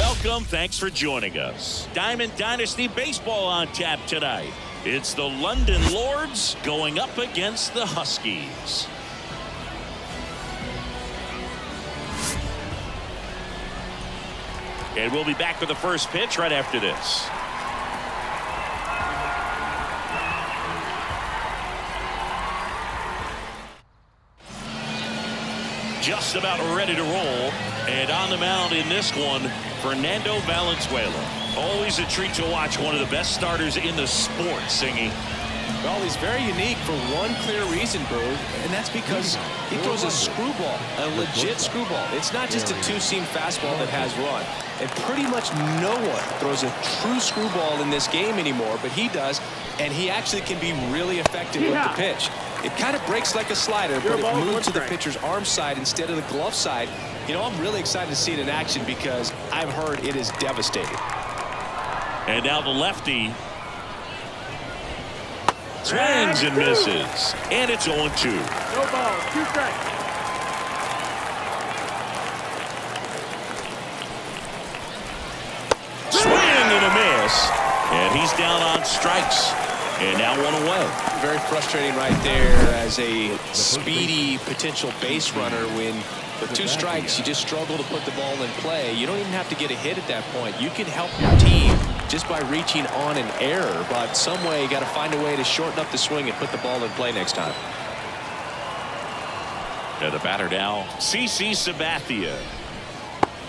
Welcome. Thanks for joining us. Diamond Dynasty Baseball on tap tonight. It's the London Lords going up against the Huskies. And we'll be back with the first pitch right after this. Just about ready to roll. And on the mound in this one, Fernando Valenzuela. Always a treat to watch one of the best starters in the sport, Singy. Well, he's very unique for one clear reason, Boog, and that's because he throws a screwball, a legit screwball. It's not just a two-seam fastball that has run. And pretty much no one throws a true screwball in this game anymore, but he does, and he actually can be really effective with the pitch. It kind of breaks like a slider, but it moves to the pitcher's arm side instead of the glove side. You know, I'm really excited to see it in action because I've heard it is devastating. And now the lefty swings and misses, and it's 0-2. No ball, 2 strikes. Swing and a miss, and he's down on strikes, and now 1 away. Very frustrating right there as a speedy potential base runner when with 2 strikes you just struggle to put the ball in play. You don't even have to get a hit at that point. You can help your team just by reaching on an error, but some way you got to find a way to shorten up the swing and put the ball in play next time. And the batter now, CC Sabathia.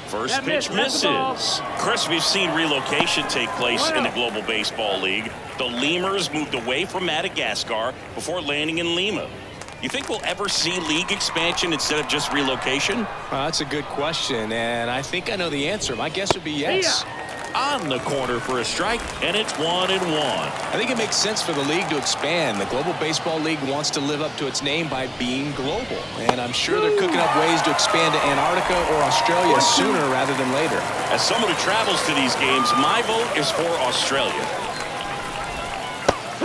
First pitch misses. Chris, we've seen relocation take place in the Global Baseball League. The Lemurs moved away from Madagascar before landing in Lima. You think we'll ever see league expansion instead of just relocation? That's a good question, and I think I know the answer. My guess would be yes. On the corner for a strike, and it's 1-1. I think it makes sense for the league to expand. The Global Baseball League wants to live up to its name by being global, and I'm sure they're cooking up ways to expand to Antarctica or Australia sooner rather than later. As someone who travels to these games, my vote is for Australia.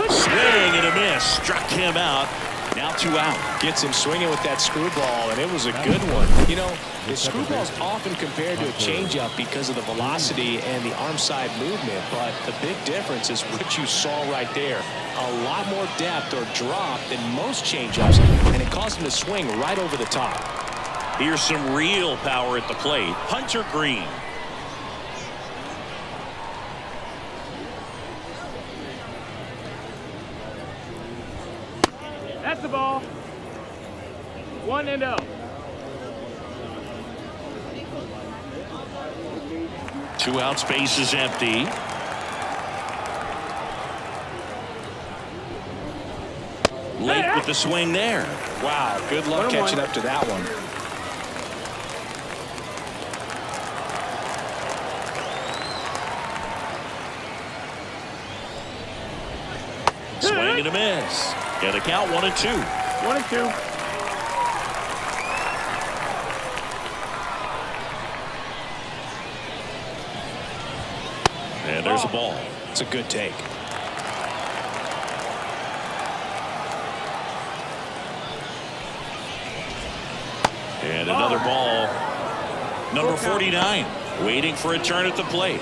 Swing and a miss, struck him out. Now 2 out. Gets him swinging with that screwball, and it was a good one. You know, the screwball's often compared to a changeup because of the velocity and the arm side movement, but the big difference is what you saw right there. A lot more depth or drop than most changeups, and it caused him to swing right over the top. Here's some real power at the plate. Hunter Green. That's the ball. 1-0. 2 out, space is empty. Late with the swing there. Wow, good luck catching up to that one. Swing and a miss. Yeah, the count 1-2. 1-2. And there's a ball. It's a good take. And another ball. Number 49, waiting for a turn at the plate.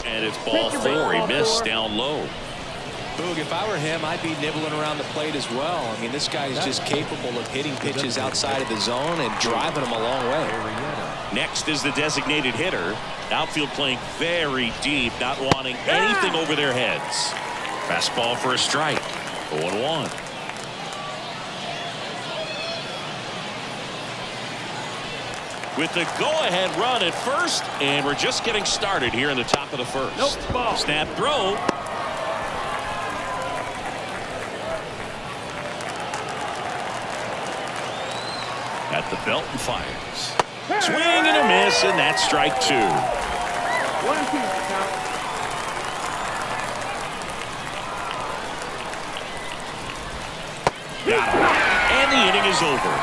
And it's ball 4. He missed down low. Boog, if I were him, I'd be nibbling around the plate as well. I mean, this guy is just capable of hitting pitches outside of the zone and driving them a long way. Next is the designated hitter. Outfield playing very deep, not wanting anything over their heads. Fastball for a strike. 0-1. With the go-ahead run at first, and we're just getting started here in the top of the first. Snap throw. At the belt and fires. Swing and a miss, and that's strike 2. 1-2. Got him. And the inning is over.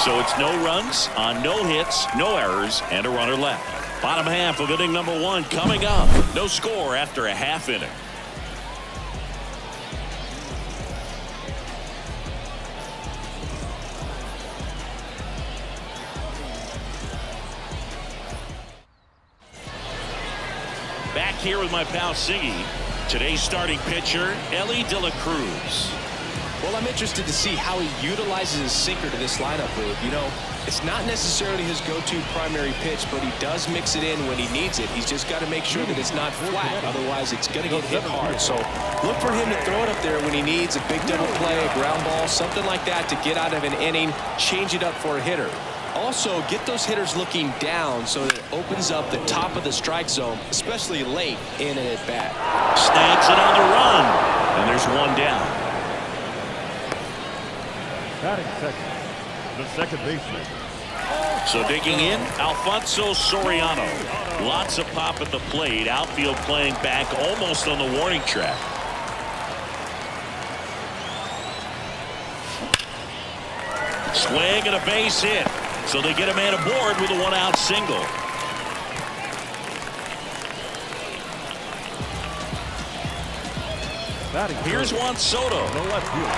So it's no runs on no hits, no errors, and a runner left. Bottom half of inning number 1 coming up. No score after a half inning. Back here with my pal Siggy. Today's starting pitcher, Ellie De La Cruz. Well, I'm interested to see how he utilizes his sinker to this lineup, Boog. You know, it's not necessarily his go-to primary pitch, but he does mix it in when he needs it. He's just got to make sure that it's not flat. Otherwise, it's going to get hit hard. So look for him to throw it up there when he needs a big double play, a ground ball, something like that to get out of an inning, change it up for a hitter. Also, get those hitters looking down so that it opens up the top of the strike zone, especially late in an at-bat. Snags it on the run, and there's one down. Batting second, the second baseman. So digging in, Alfonso Soriano. Lots of pop at the plate. Outfield playing back almost on the warning track. Swing and a base hit. So they get a man aboard with a one-out single. Batting Here's third, Juan Soto. the left fielder.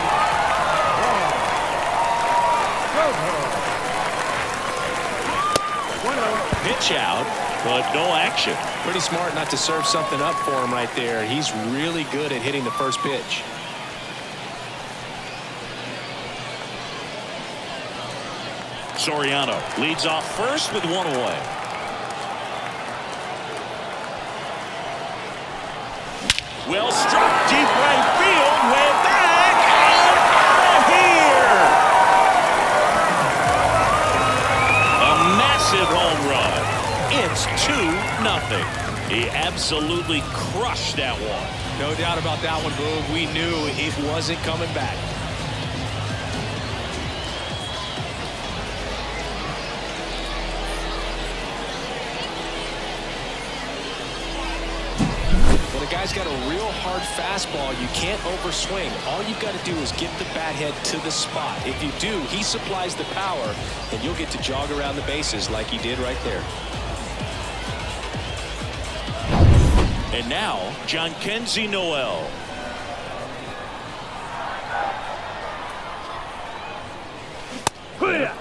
Pitch out, but no action. Pretty smart not to serve something up for him right there. He's really good at hitting the first pitch. Soriano leads off first with one away. Well struck deep right field, way back and out of here. A massive home run. It's 2-0. He absolutely crushed that one. No doubt about that one, Boog. We knew it wasn't coming back. When a guy's got a real hard fastball, you can't overswing. All you've got to do is get the bat head to the spot. If you do, he supplies the power, and you'll get to jog around the bases like he did right there. And now, Jhonkensy Noel.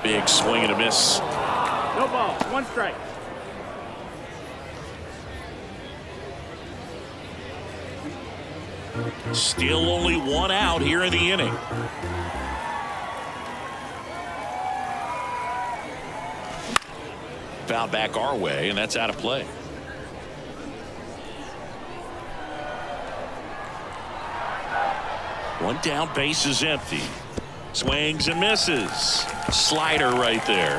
Big swing and a miss. No ball. One strike. Still only one out here in the inning. Foul back our way, and that's out of play. One down, base is empty. Swings and misses. Slider right there.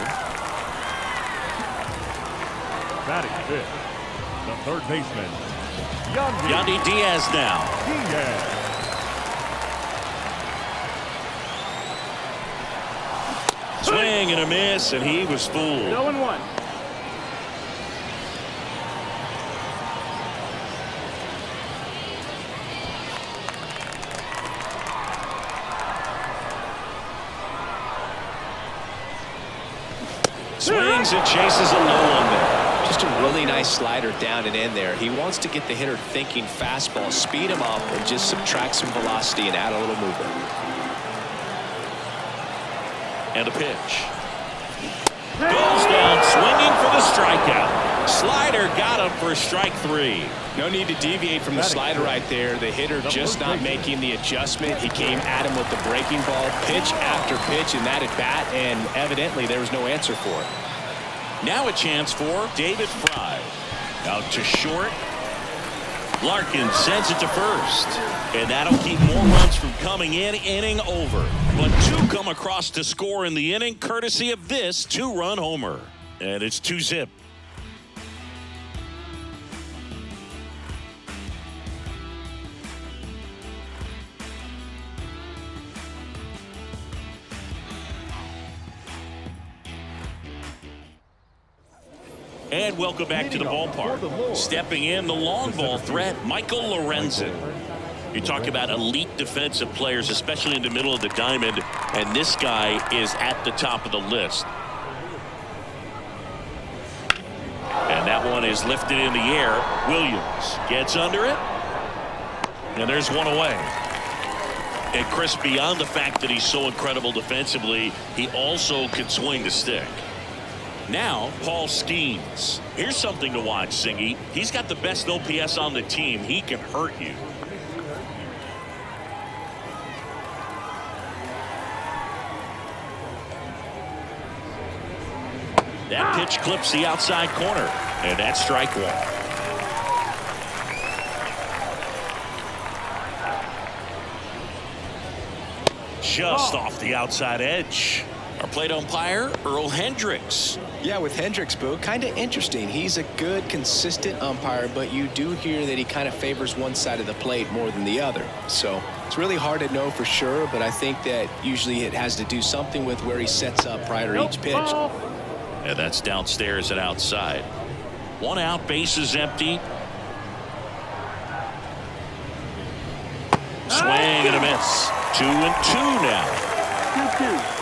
Batting fifth, the third baseman. Yandy Diaz now. Swing and a miss, and he was fooled. 0-1. Swings and chases a low one there. Just a really nice slider down and in there. He wants to get the hitter thinking fastball, speed him up, and just subtract some velocity and add a little movement. And a pitch. Goes down swinging for the strikeout. Slider got him for strike 3. No need to deviate from the slider right there. The hitter just not making the adjustment. He came at him with the breaking ball, pitch after pitch in that at bat, and evidently there was no answer for it. Now a chance for David Fry. Out to short. Larkin sends it to first. And that'll keep more runs from coming in. Inning over. But 2 come across to score in the inning, courtesy of this 2-run homer. And it's 2-zip. And welcome back to the ballpark. Stepping in, the long ball threat, Michael Lorenzen. You talk about elite defensive players, especially in the middle of the diamond, and this guy is at the top of the list. And that one is lifted in the air. Williams gets under it. And there's one away. And Chris, beyond the fact that he's so incredible defensively, he also can swing the stick. Now, Paul Skeens. Here's something to watch, Singy. He's got the best OPS on the team. He can hurt you. That pitch clips the outside corner, and that's strike one. Just off the outside edge. Our plate umpire, Earl Hendricks. Yeah, with Hendricks, Boo, kind of interesting. He's a good, consistent umpire, but you do hear that he kind of favors one side of the plate more than the other. So it's really hard to know for sure, but I think that usually it has to do something with where he sets up prior to each pitch. And that's downstairs and outside. One out, bases empty. Swing and a miss. 2-2 now. 2-2.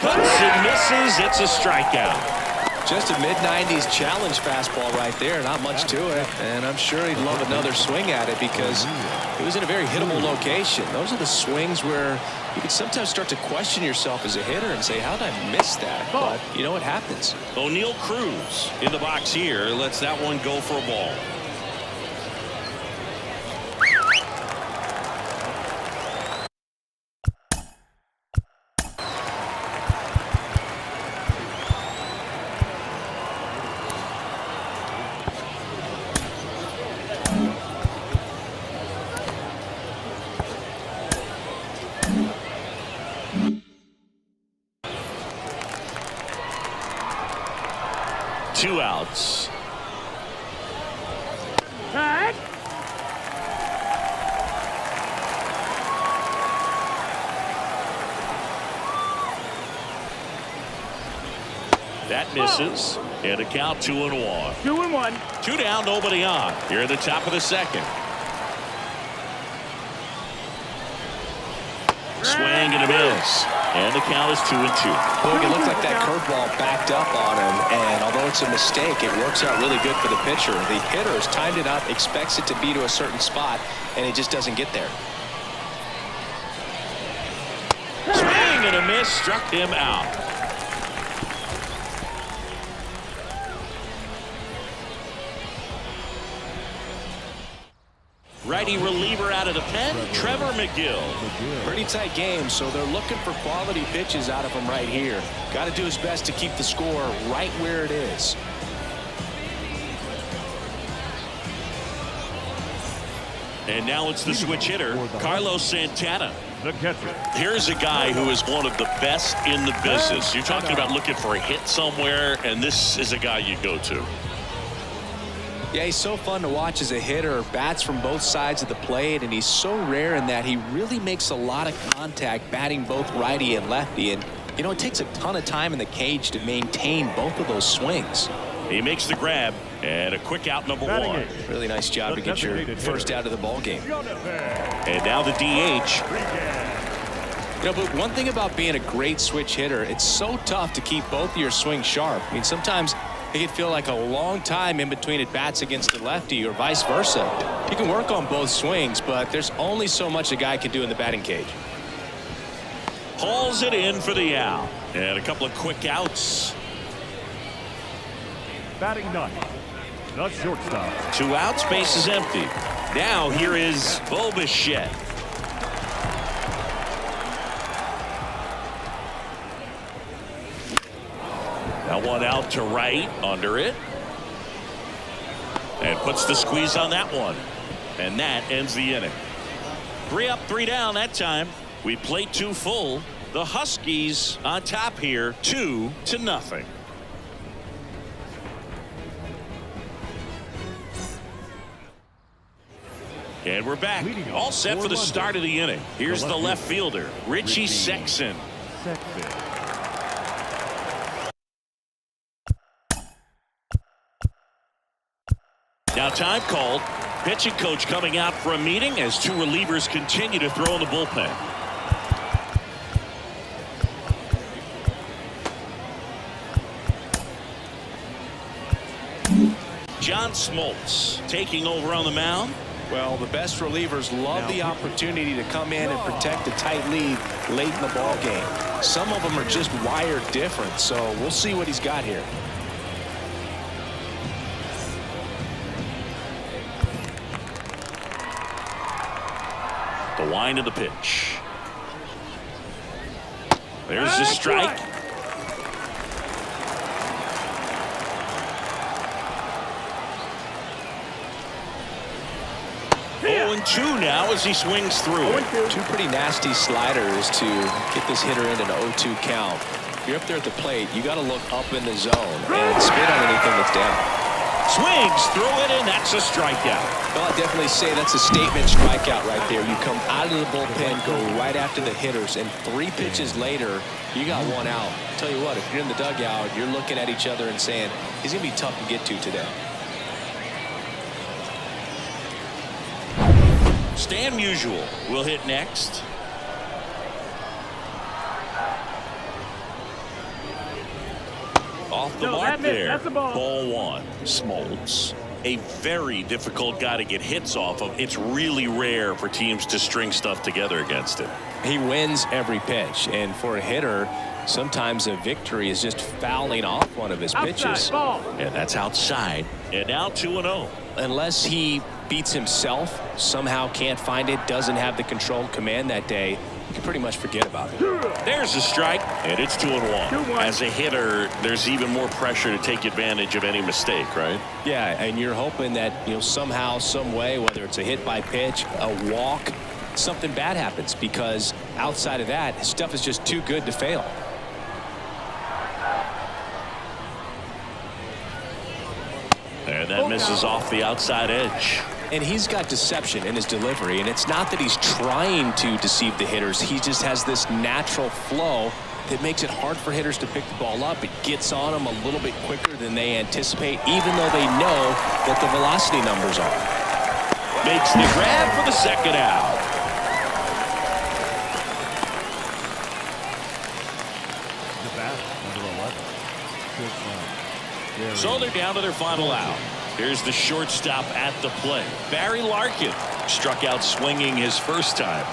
Cuts and misses. It's a strikeout. Just a mid-90s challenge fastball right there. Not much to it. And I'm sure he'd love another swing at it because it was in a very hittable location. Those are the swings where you can sometimes start to question yourself as a hitter and say, how did I miss that? But, you know, it happens. O'Neal Cruz in the box here. Lets that one go for a ball. Two outs. Tag. That misses. And a count 2-1. 2-1. 2 down, nobody on. Here at the top of the second. Swing and a miss. And the count is 2-2. Look, it looked like that curveball backed up on him, and although it's a mistake, it works out really good for the pitcher. The hitter has timed it up, expects it to be to a certain spot, and it just doesn't get there. Swing and a miss, struck him out. Righty reliever out of the pen, Trevor McGill. Pretty tight game, so they're looking for quality pitches out of him right here. Got to do his best to keep the score right where it is. And now it's the switch hitter, Carlos Santana. The catcher. Here's a guy who is one of the best in the business. You're talking about looking for a hit somewhere, and this is a guy you go to. Yeah, he's so fun to watch as a hitter. Bats from both sides of the plate, and he's so rare in that he really makes a lot of contact batting both righty and lefty. And, you know, it takes a ton of time in the cage to maintain both of those swings. He makes the grab, and a quick out, number one. Really nice job to get your first out of the ball game. And now the DH. You know, but one thing about being a great switch hitter, it's so tough to keep both of your swings sharp. I mean, sometimes it can feel like a long time in between at bats against the lefty or vice versa. You can work on both swings, but there's only so much a guy can do in the batting cage. Hauls it in for the out. And a couple of quick outs. Batting ninth, the shortstop. 2 outs, base is empty. Now here is Bo Bichette. Now one out to right, under it. And puts the squeeze on that one. And that ends the inning. 3 up, 3 down that time. We played 2 full. The Huskies on top here, 2-0. And we're back. All set for the start of the inning. Here's the left fielder, Richie Sexson. Now time called. Pitching coach coming out for a meeting as 2 relievers continue to throw in the bullpen. John Smoltz taking over on the mound. Well, the best relievers love the opportunity to come in and protect a tight lead late in the ball game. Some of them are just wired different, so we'll see what he's got here. The wind of the pitch. There's the strike. Oh, and 2 now as he swings through. Two pretty nasty sliders to get this hitter into an 0-2 count. If you're up there at the plate, you got to look up in the zone and spit on anything that's down. Swings through it, and that's a strikeout. Well, I'd definitely say that's a statement strikeout right there. You come out of the bullpen, go right after the hitters, and 3 pitches later, you got 1 out. Tell you what, if you're in the dugout, you're looking at each other and saying, he's going to be tough to get to today. Stan Musial will hit next. Off the mark there. That's the ball. Ball 1. Smoltz, a very difficult guy to get hits off of. It's really rare for teams to string stuff together against him. He wins every pitch, and for a hitter, sometimes a victory is just fouling off one of his pitches. Ball. And that's outside. And now 2-0. Unless he beats himself, somehow can't find it, doesn't have the controlled command that day, you can pretty much forget about it. There's a strike, and it's 2-1. 2-1. As a hitter, there's even more pressure to take advantage of any mistake, right? Yeah, and you're hoping that, somehow, some way, whether it's a hit by pitch, a walk, something bad happens, because outside of that, his stuff is just too good to fail. And that misses off the outside edge. And he's got deception in his delivery, and it's not that he's trying to deceive the hitters. He just has this natural flow that makes it hard for hitters to pick the ball up. It gets on them a little bit quicker than they anticipate, even though they know what the velocity numbers are. Makes the grab for the second out. The bat, number 11. So they're down to their final out. Here's the shortstop at the plate. Barry Larkin struck out swinging his first time.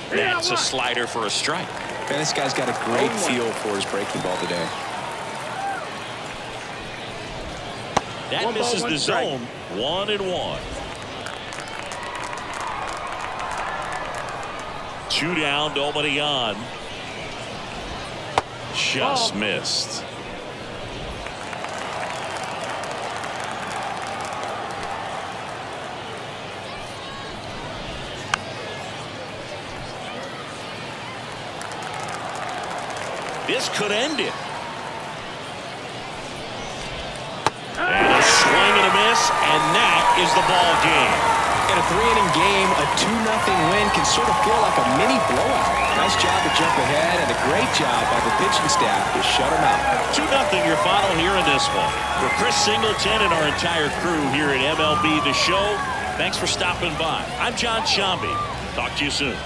That's a slider for a strike. Man, this guy's got a great feel for his breaking ball today. That misses the zone. 1-1. 2 down, nobody on. Just missed. This could end it. And a swing and a miss, and that is the ball game. In a 3-inning game, a 2-0 win can sort of feel like a mini blowout. Nice job to jump ahead, and a great job by the pitching staff to shut them out. 2-0 your final here in this one. For Chris Singleton and our entire crew here at MLB The Show, thanks for stopping by. I'm John Shambi. Talk to you soon.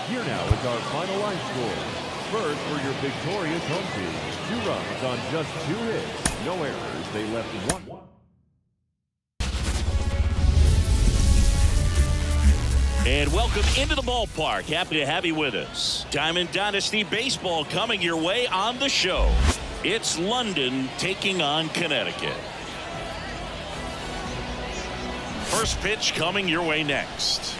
Here now is our final line score. First for your victorious home team. 2 runs on just 2 hits. No errors. They left 1. And welcome into the ballpark. Happy to have you with us. Diamond Dynasty Baseball coming your way on the show. It's London taking on Connecticut. First pitch coming your way next.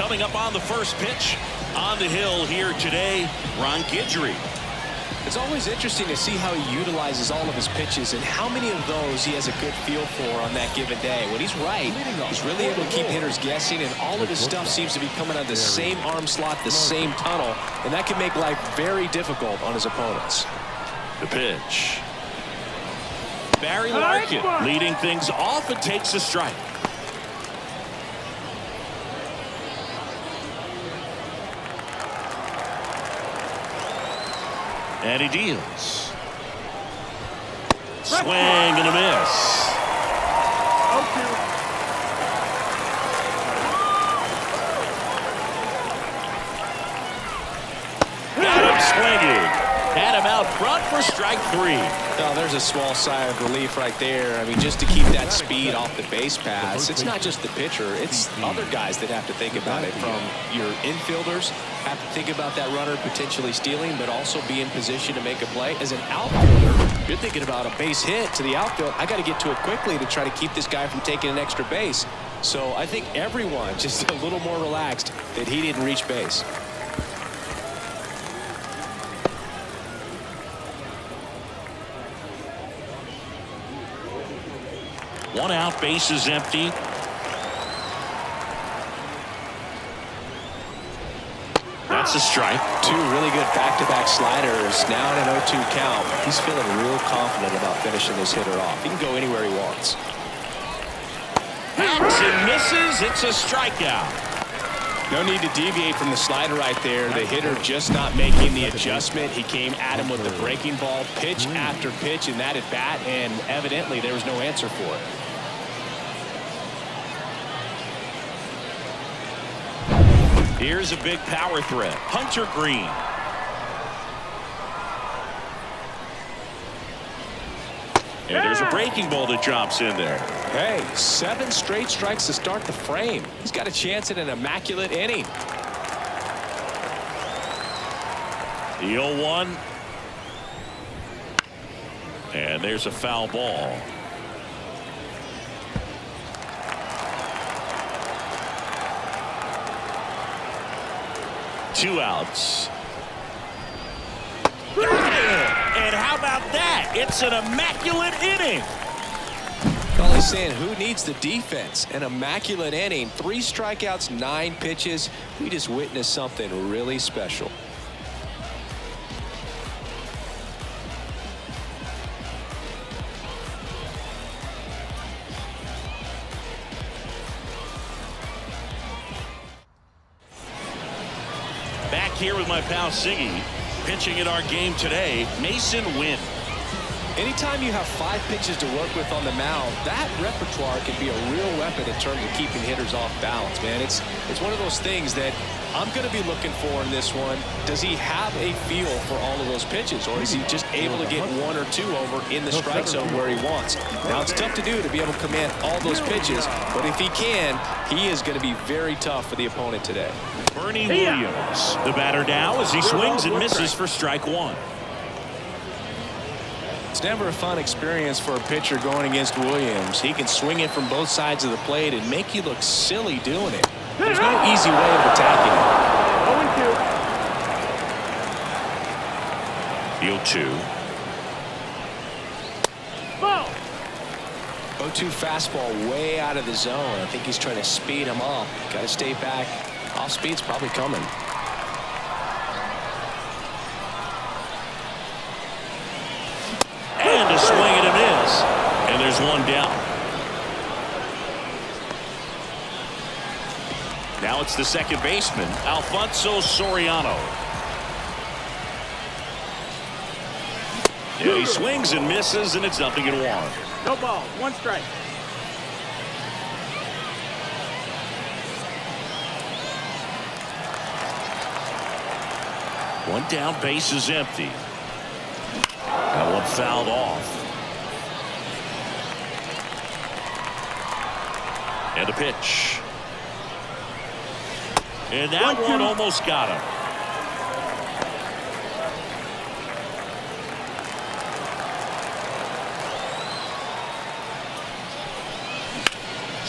Coming up on the first pitch, on the hill here today, Ron Guidry. It's always interesting to see how he utilizes all of his pitches and how many of those he has a good feel for on that given day. When he's right, he's really able to keep hitters guessing, and all of his stuff seems to be coming out of the same arm slot, the same tunnel, and that can make life very difficult on his opponents. The pitch. Barry Larkin leading things off and takes a strike. And he deals. Swing and a miss. Got him swinging. Had him out front for strike 3. Oh, there's a small sigh of relief right there. I mean, just to keep that speed off the base paths, it's not just the pitcher, it's other guys that have to think about it. From your infielders have to think about that runner potentially stealing, but also be in position to make a play. As an outfielder, you're thinking about a base hit to the outfield. I got to get to it quickly to try to keep this guy from taking an extra base. So I think everyone just a little more relaxed that he didn't reach base. One out, base is empty. That's a strike. Two really good back-to-back sliders. Now in an 0-2 count. He's feeling real confident about finishing this hitter off. He can go anywhere he wants. Hacks and misses. It's a strikeout. No need to deviate from the slider right there. The hitter just not making the adjustment. He came at him with the breaking ball, pitch after pitch in that at bat, and evidently there was no answer for it. Here's a big power threat. Hunter Green. And there's a breaking ball that drops in there. Hey, 7 straight strikes to start the frame. He's got a chance at an immaculate inning. The 0-1. And there's a foul ball. Two outs. And how about that? It's an immaculate inning. Well, he's saying who needs the defense? An immaculate inning. 3 strikeouts, 9 pitches. We just witnessed something really special. Back here with my pal Siggy. Pitching in our game today, Mason Wynn. Anytime you have 5 pitches to work with on the mound, that repertoire can be a real weapon in terms of keeping hitters off balance, man. It's one of those things that I'm going to be looking for in this one. Does he have a feel for all of those pitches, or is he just able to get 1 or 2 over in the strike zone where he wants? Now, it's tough to do to be able to command all those pitches, but if he can, he is going to be very tough for the opponent today. Bernie Williams, the batter now as he swings and misses for strike 1. It's never a fun experience for a pitcher going against Williams. He can swing it from both sides of the plate and make you look silly doing it. There's no easy way of attacking it. 0-2. Ball. 0-2 fastball way out of the zone. I think he's trying to speed him up. Got to stay back. Off speed's probably coming. And a swing and a miss. And there's one down. Now it's the second baseman, Alfonso Soriano. Yeah, he swings and misses, and it's 0-1. No ball. 1 strike. One down, base is empty. That one fouled off. And a pitch. And that one almost got him.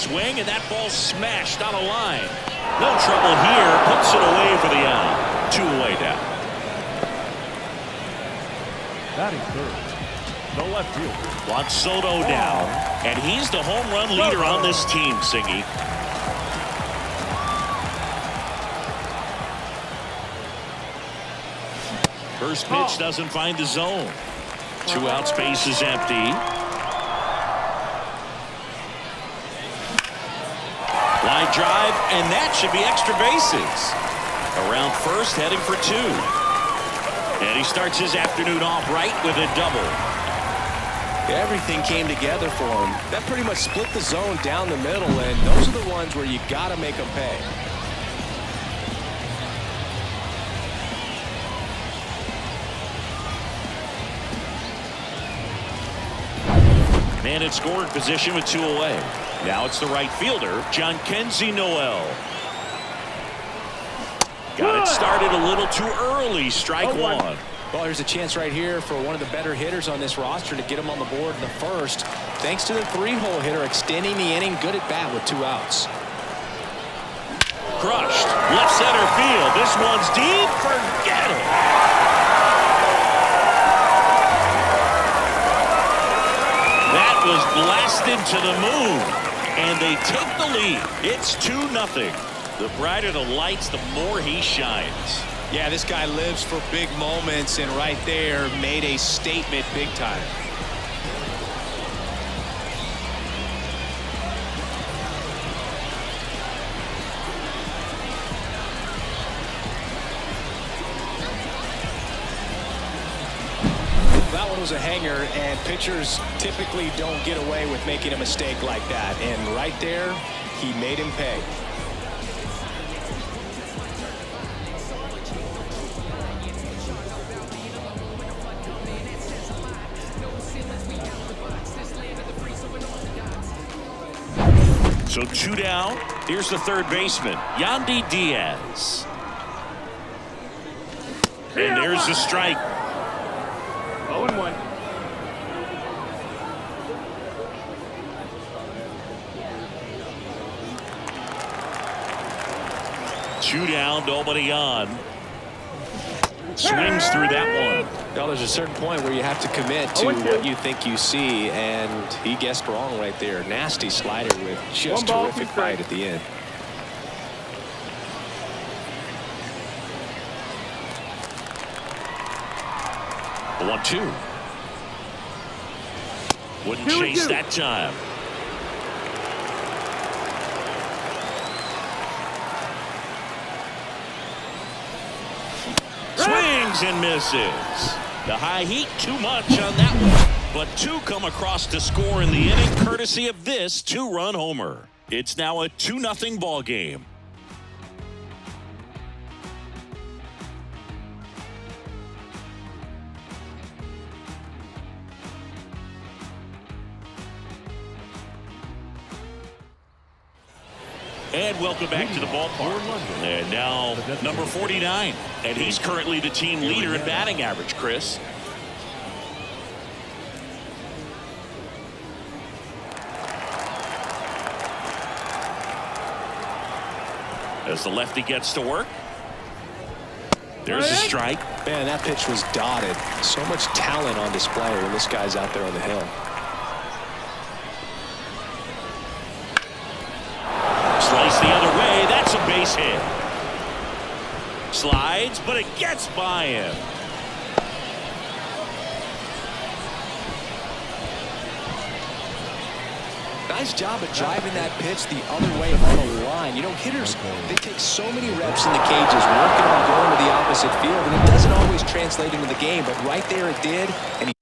swing, and that ball smashed on a line. No trouble here. Puts it away for the out. 2 away now. Batting third, the left fielder. Juan Soto now, and he's the home run leader on this team, Siggy. First pitch doesn't find the zone. 2 out, space is empty. Line drive, and that should be extra bases. Around first, heading for 2. And he starts his afternoon off right with a double. Everything came together for him. That pretty much split the zone down the middle, and those are the ones where you got to make them pay. Man in scoring position with 2 away. Now it's the right fielder, John Kenzie Noel. Got it started a little too early. Strike 1. Well, there's a chance right here for one of the better hitters on this roster to get him on the board in the first. Thanks to the 3-hole hitter extending the inning. Good at bat with 2 outs. Crushed. Left center field. This one's deep. Forget it. That was blasted to the moon. And they take the lead. It's 2-0. The brighter the lights, the more he shines. Yeah, this guy lives for big moments, and right there made a statement big time. That one was a hanger, and pitchers typically don't get away with making a mistake like that. And right there, he made him pay. So 2 down. Here's the third baseman, Yandy Diaz. And there's the strike. 0-1. Two down, nobody on. Swings through that one. Now, there's a certain point where you have to commit to what you think you see, and he guessed wrong right there. Nasty slider with just terrific bite at the end. The 1-2. Wouldn't chase that time. Swings and misses. The high heat too much on that one. But 2 come across to score in the inning courtesy of this 2-run homer. It's now a 2-0 ball game. And welcome back to the ballpark. And now number 49. And he's currently the team leader in batting average, Chris. As the lefty gets to work. There's a strike. Man, that pitch was dotted. So much talent on display when this guy's out there on the hill. Slice the other way. That's a base hit. Slides, but it gets by him. Nice job of driving that pitch the other way on the line. You know, hitters, they take so many reps in the cages working on going to the opposite field, and it doesn't always translate into the game, but right there it did, and he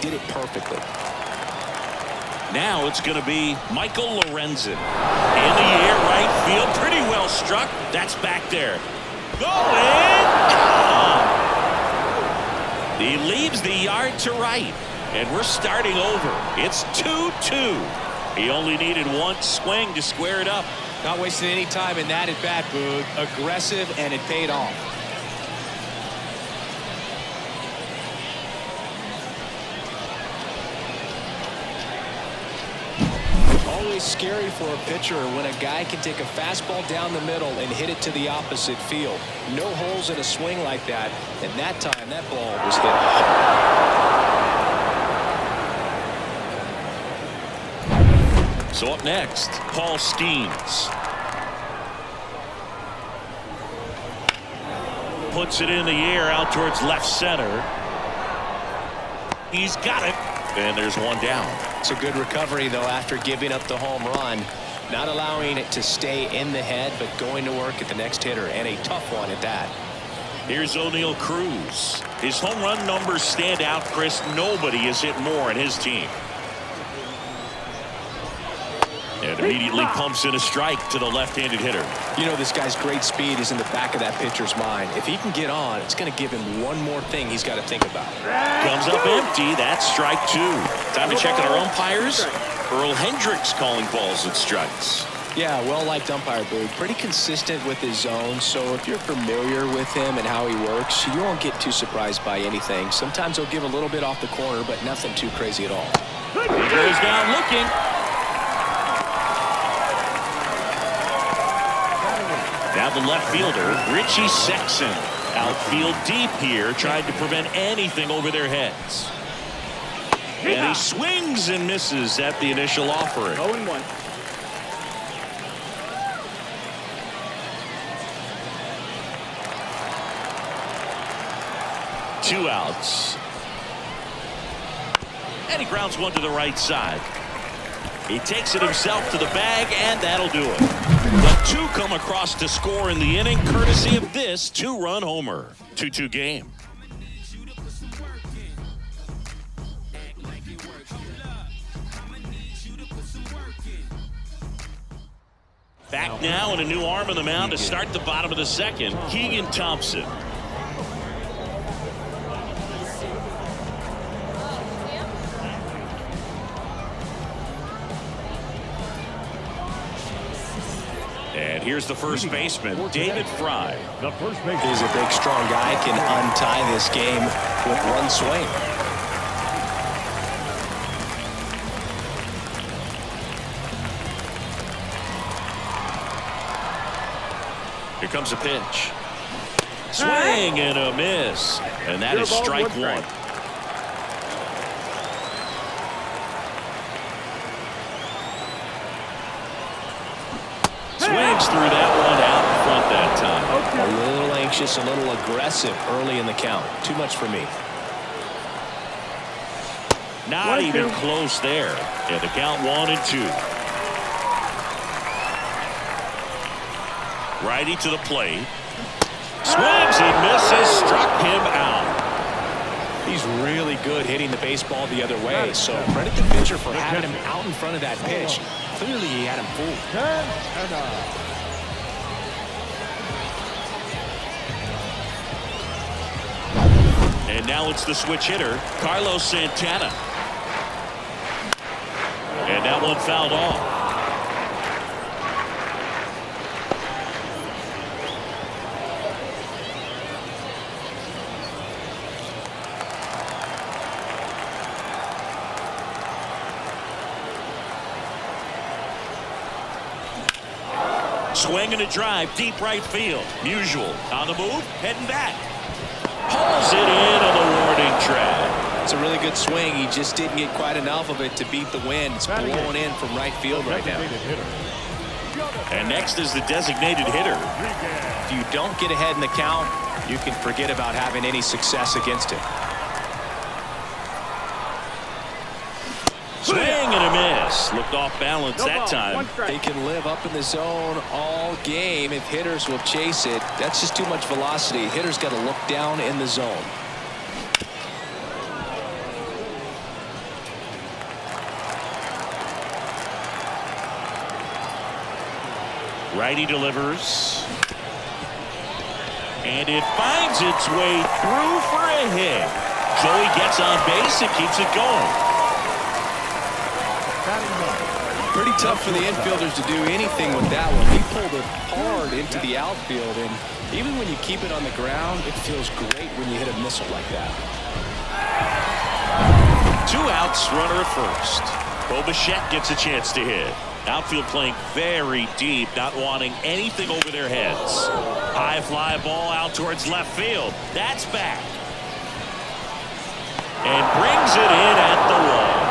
did it perfectly. Now it's going to be Michael Lorenzen. In the air, right field. Pretty well struck. That's back there. Going. Gone. He leaves the yard to right. And we're starting over. It's 2-2. He only needed one swing to square it up. Not wasting any time in that at bat, Boog. Aggressive, and it paid off. Always scary for a pitcher when a guy can take a fastball down the middle and hit it to the opposite field. No holes in a swing like that, and that time that ball was hit hard. So up next, Paul Skeens. Puts it in the air out towards left center. He's got it. And there's one down. It's a good recovery, though, after giving up the home run. Not allowing it to stay in the head, but going to work at the next hitter, and a tough one at that. Here's O'Neal Cruz. His home run numbers stand out, Chris. Nobody has hit more in his team. And immediately pumps in a strike to the left-handed hitter. You know, this guy's great speed is in the back of that pitcher's mind. If he can get on, it's going to give him one more thing he's got to think about. Comes up empty. That's strike two. Time to check on our umpires. Earl Hendricks calling balls and strikes. Yeah, well-liked umpire, Boog. Pretty consistent with his zone, so if you're familiar with him and how he works, you won't get too surprised by anything. Sometimes he'll give a little bit off the corner, but nothing too crazy at all. He goes down looking. Now the left fielder, Richie Sexson. Outfield deep here, tried to prevent anything over their heads. And he swings and misses at the initial offering. 0-1. Two outs. And he grounds one to the right side. He takes it himself to the bag, and that'll do it. The two come across to score in the inning, courtesy of this two-run homer. 2-2 game. Back now, and a new arm on the mound to start the bottom of the second. Keegan Thompson. And here's the first baseman, David Fry. The first baseman. He's a big, strong guy, can untie this game with one swing. Here comes a pitch. Swing and a miss. And that is strike one. Swings through that one out in front that time. A little anxious, a little aggressive early in the count. Too much for me. Not even close there. And the count 1-2. Righty to the plate. Swings and misses. Struck him out. He's really good hitting the baseball the other way. So credit the pitcher for having him out in front of that pitch. Clearly he had him fooled. And now it's the switch hitter, Carlos Santana. And that one fouled off. Swing and a drive, deep right field. Musial on the move, heading back. Pulls it in on the warning track. It's a really good swing. He just didn't get quite enough of it to beat the wind. It's blowing in from right field right now. And next is the designated hitter. If you don't get ahead in the count, you can forget about having any success against it. Swing and a miss. Looked off balance that time. They can live up in the zone all game if hitters will chase it. That's just too much velocity. Hitters got to look down in the zone. Righty delivers. And it finds its way through for a hit. Joey gets on base and keeps it going. Pretty tough for the infielders to do anything with that one. He pulled it hard into the outfield, and even when you keep it on the ground, it feels great when you hit a missile like that. 2 outs, runner at first. Bo Bichette gets a chance to hit. Outfield playing very deep, not wanting anything over their heads. High fly ball out towards left field. That's back. And brings it in at the wall.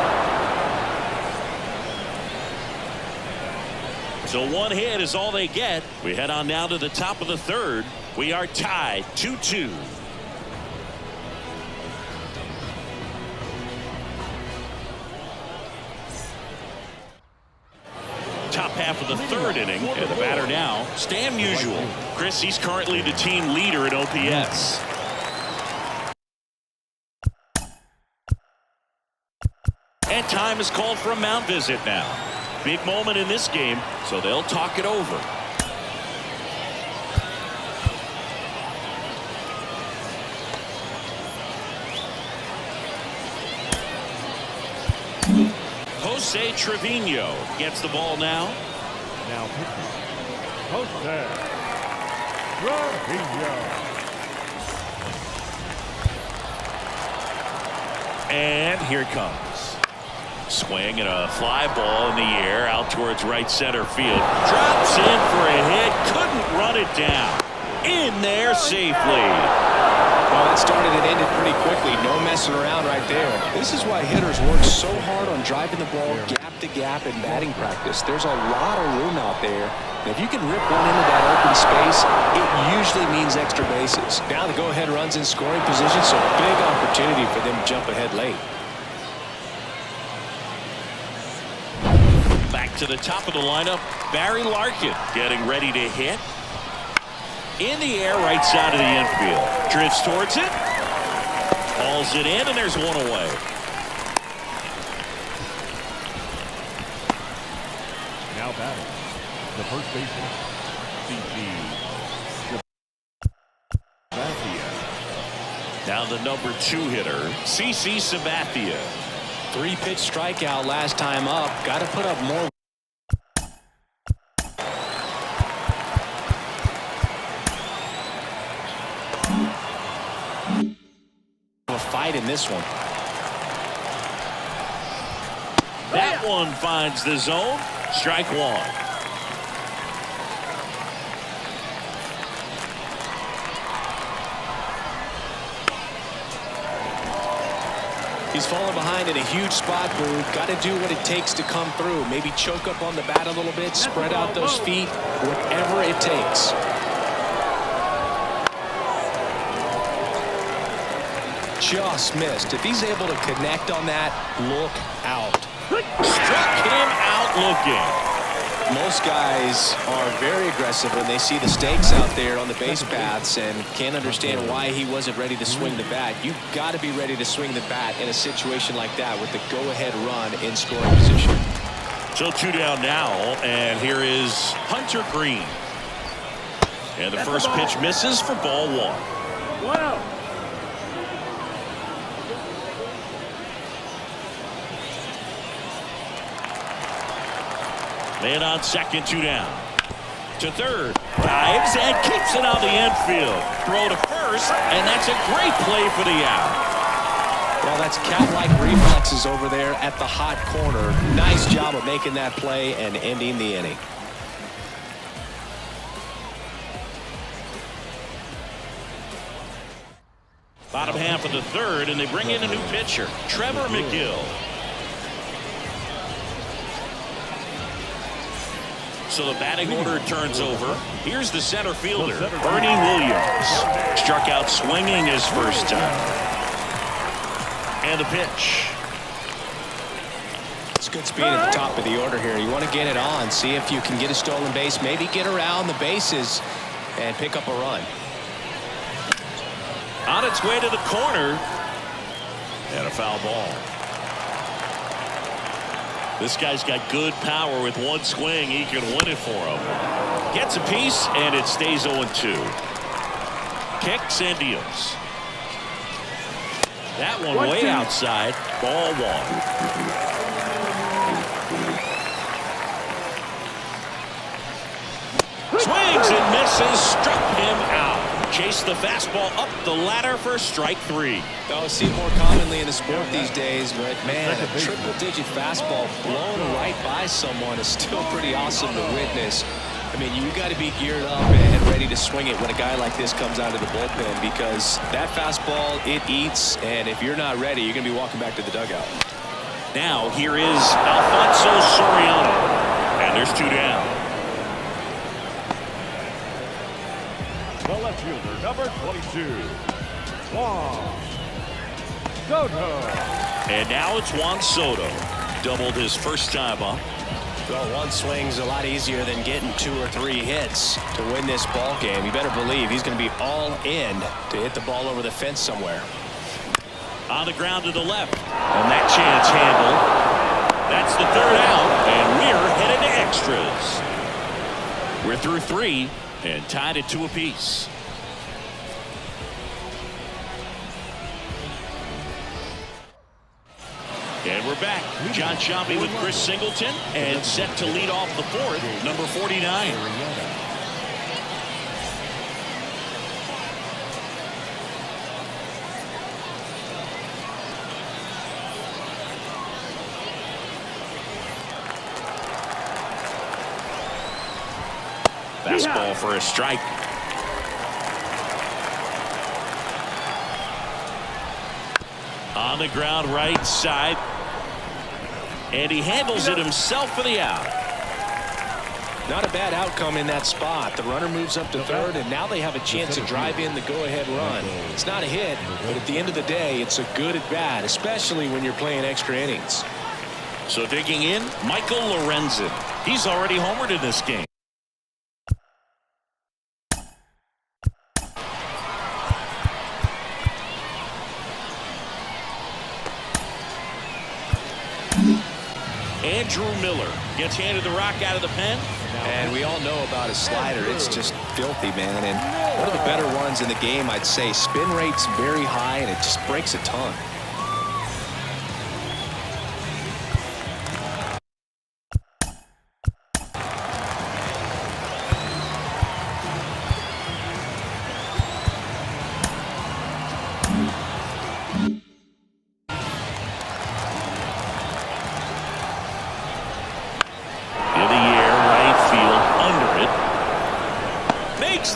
So 1 hit is all they get. We head on now to the top of the 3rd. We are tied 2-2. Top half of the 3rd inning, and the batter now, Stan Musial. Chris, he's currently the team leader in OPS. And time is called for a mound visit now. Big moment in this game, so they'll talk it over. Jose Trevino gets the ball now. Now pitching, Jose Trevino. And here it comes. Swing and a fly ball in the air out towards right center field. Drops in for a hit. Couldn't run it down. In there safely. Well, that started and ended pretty quickly. No messing around right there. This is why hitters work so hard on driving the ball gap to gap in batting practice. There's a lot of room out there. And if you can rip one into that open space, it usually means extra bases. Now the go-ahead runs in scoring position, so big opportunity for them to jump ahead late. Back to the top of the lineup, Barry Larkin getting ready to hit. In the air, right side of the infield. Drifts towards it. Hauls it in, and there's 1 away. Now batting, the first baseman, Sabathia. Now the number 2 hitter, CC Sabathia. 3-pitch strikeout last time up. Got to put up more. A fight in this one. That one finds the zone. Strike 1. He's falling behind in a huge spot, Boo. Got to do what it takes to come through. Maybe choke up on the bat a little bit, spread out those feet, whatever it takes. Just missed. If he's able to connect on that, look out. Struck him out looking. Most guys are very aggressive when they see the stakes out there on the base paths and can't understand why he wasn't ready to swing the bat. You've got to be ready to swing the bat in a situation like that with the go-ahead run in scoring position. So 2 down now, and here is Hunter Green. And the first pitch misses for ball 1. 1 out. Man on second, 2 down. To third, dives and keeps it on the infield. Throw to first, and that's a great play for the out. Well, that's cat-like reflexes over there at the hot corner. Nice job of making that play and ending the inning. Bottom half of the 3rd, and they bring in a new pitcher, Trevor McGill. So the batting order turns over. Here's the center fielder, Bernie Williams. Struck out swinging his first time. And the pitch. It's good speed at the top of the order here. You want to get it on, see if you can get a stolen base, maybe get around the bases and pick up a run. On its way to the corner. And a foul ball. This guy's got good power. With one swing, he can win it for him. Gets a piece, and it stays 0-2. Kicks and deals. That one way outside. Ball 1. Swings and misses, struck him out. Chased the fastball up the ladder for strike 3. I see it more commonly in the sport these days, but man, a triple-digit fastball blown right by someone is still pretty awesome to witness. I mean, you got to be geared up and ready to swing it when a guy like this comes out of the bullpen, because that fastball, it eats, and if you're not ready, you're going to be walking back to the dugout. Now here is Alfonso Soriano, and there's 2 down. The left fielder, number 22, Juan Soto. And now it's Juan Soto. Doubled his first time up. Well, one swing's a lot easier than getting 2 or 3 hits to win this ball game. You better believe he's going to be all in to hit the ball over the fence somewhere. On the ground to the left. And that chance handled. That's the 3rd out, and we're headed to extras. We're through 3 and tied at 2 apiece. And we're back. John Sciambi with Chris Singleton, and set to lead off the 4th, number 49. Fastball for a strike. On the ground right side. And he handles it himself for the out. Not a bad outcome in that spot. The runner moves up to 3rd, and now they have a chance to drive in the go-ahead run. It's not a hit, but at the end of the day, it's a good at bat, especially when you're playing extra innings. So digging in, Michael Lorenzen. He's already homered in this game. Andrew Miller gets handed the rock out of the pen. And we all know about his slider. It's just filthy, man. And one of the better ones in the game, I'd say. Spin rate's very high, and it just breaks a ton.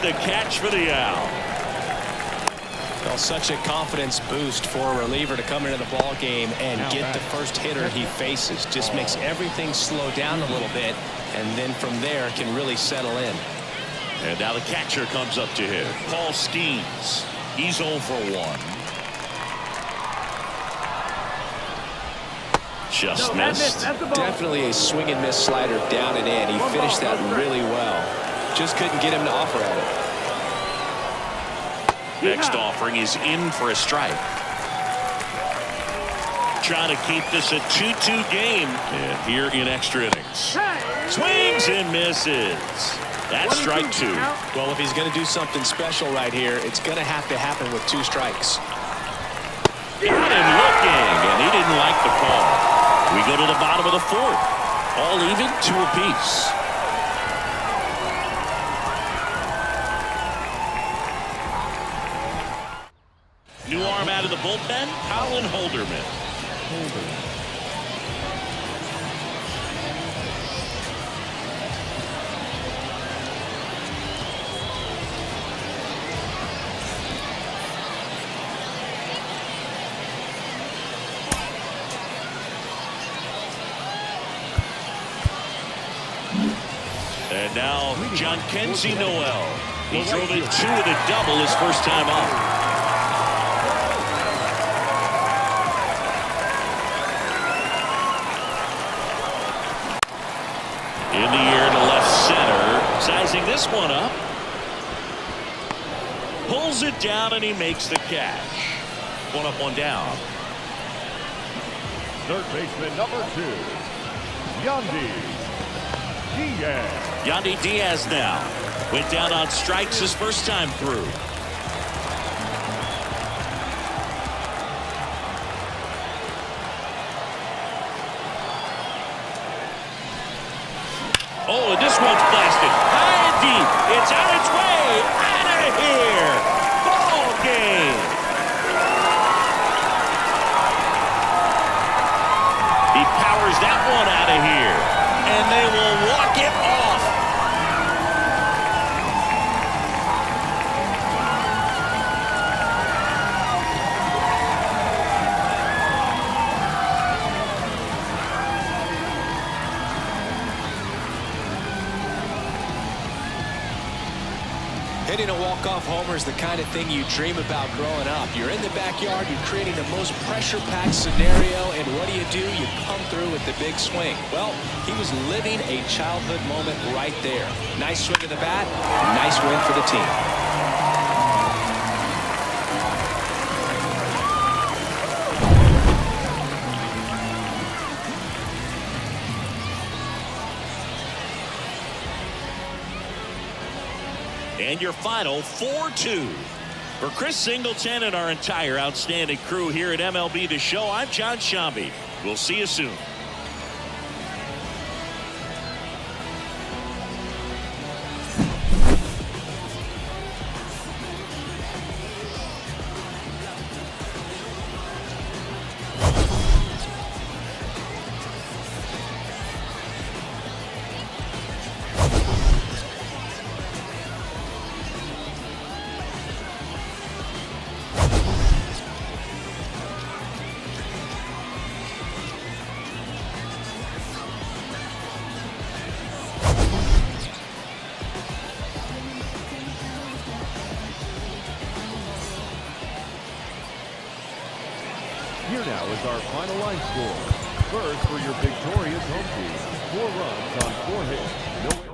The catch for the out. Well, such a confidence boost for a reliever to come into the ball game and get the first hitter he faces. Just makes everything slow down a little bit, and then from there can really settle in. And now the catcher comes up to him. Paul Skeens. He's 0 for 1. Just missed. Definitely a swing and miss slider down and in. He finished that really well. Just couldn't get him to offer at it. Next offering is in for a strike. Trying to keep this a 2-2 game. And here in extra innings. Swings and misses. That's strike 2. Well, if he's going to do something special right here, it's going to have to happen with 2 strikes. Got him looking, and he didn't like the call. We go to the bottom of the 4th. All even, 2 apiece. New arm out of the bullpen, Colin Holderman. And now, John Kenzie Noel. He drove in 2 with a double his first time up. In the air to left center. Sizing this one up. Pulls it down, and he makes the catch. 1 up, 1 down. Third baseman number 2, Yandy Diaz. Yandy Diaz now. Went down on strikes his first time through. Oh, and this one's blasted high and deep. one out of here. And they will walk it off. Hitting a walk-off homer is the kind of thing you dream about growing up. You're in the backyard, you're creating the most pressure-packed scenario, and what do? You come through with the big swing. Well, he was living a childhood moment right there. Nice swing of the bat, nice win for the team. And your final 4-2. For Chris Singleton and our entire outstanding crew here at MLB The Show, I'm John Shambi. We'll see you soon. Here now is our final line score. First for your victorious home team. 4 runs on 4 hits. No